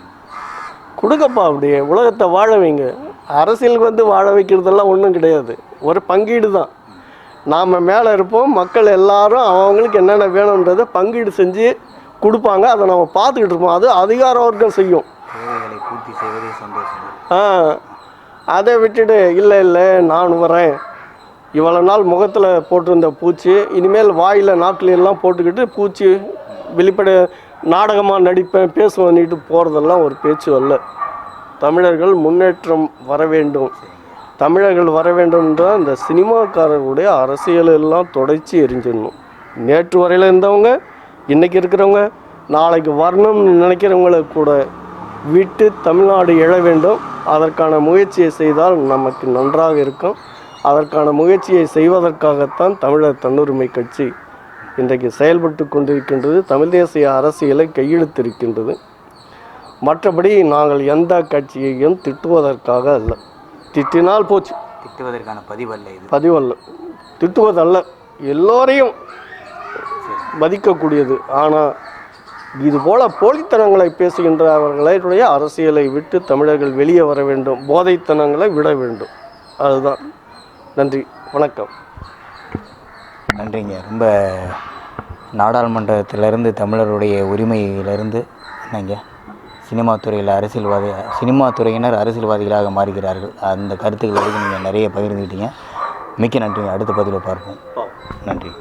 கொடுக்கப்பா, அப்படியே உலகத்தை வாழ வைங்க. அரசியலுக்கு வாழ வைக்கிறதெல்லாம் ஒன்றும் கிடையாது, ஒரு பங்கீடு தான். நாம் மேலே இருப்போம், மக்கள் எல்லாரும் அவங்களுக்கு என்னென்ன வேணுன்றதை பங்கீடு செஞ்சு கொடுப்பாங்க. அதை நம்ம பார்த்துக்கிட்டு இருப்போம். அது அதிகார வர்க்கம் செய்யும். பூர்த்தி செய்வதே சந்தோஷம். அதை விட்டுட்டு இல்லை நான் வரேன், இவ்வளோ நாள் முகத்தில் போட்டிருந்த பூச்சி இனிமேல் வாயில் நாக்கில் எல்லாம் போட்டுக்கிட்டு பூச்சி வெளிப்படை நாடகமாக நடிப்பேன் பேசுவேன்னிட்டு போகிறதெல்லாம் ஒரு பேச்சு அல்ல. தமிழர்கள் முன்னேற்றம் வர வேண்டும், தமிழர்கள் வர வேண்டும்ன்றால் இந்த சினிமாக்காரர்களுடைய அரசியலெல்லாம் தொடச்சி எரிஞ்சிடணும். நேற்று வரையில் இருந்தவங்க, இன்றைக்கி இருக்கிறவங்க, நாளைக்கு வரணும்னு நினைக்கிறவங்கள கூட விட்டு தமிழ்நாடு எழ வேண்டும். அதற்கான முயற்சியை செய்தால் நமக்கு நன்றாக இருக்கும். அதற்கான முயற்சியை செய்வதற்காகத்தான் தமிழர் தன்னுரிமை கட்சி இன்றைக்கு செயல்பட்டு கொண்டிருக்கின்றது. தமிழ் தேசிய அரசியலை கையெழுத்திருக்கின்றது. மற்றபடி நாங்கள் எந்த கட்சியையும் திட்டுவதற்காக அல்ல. திட்டினால் போச்சு, திட்டுவதற்கான பதிவல்ல, திட்டுவதல்ல, எல்லோரையும் மதிக்கக்கூடியது. ஆனால் இதுபோல் போலித்தனங்களை பேசுகின்ற அவர்களுடைய அரசியலை விட்டு தமிழர்கள் வெளியே வர வேண்டும், போதைத்தனங்களை விட வேண்டும். அதுதான். நன்றி, வணக்கம். நன்றிங்க. ரொம்ப நாடாளுமன்றத்திலிருந்து தமிழருடைய உரிமையிலிருந்து என்னங்க சினிமா துறையினர் அரசியல்வாதிகளாக மாறுகிறார்கள், அந்த கருத்துக்களுக்கு நீங்கள் நிறைய பகிர்ந்துக்கிட்டீங்க. மிக்க நன்றி. அடுத்த பதிவில் பார்ப்போம். நன்றி.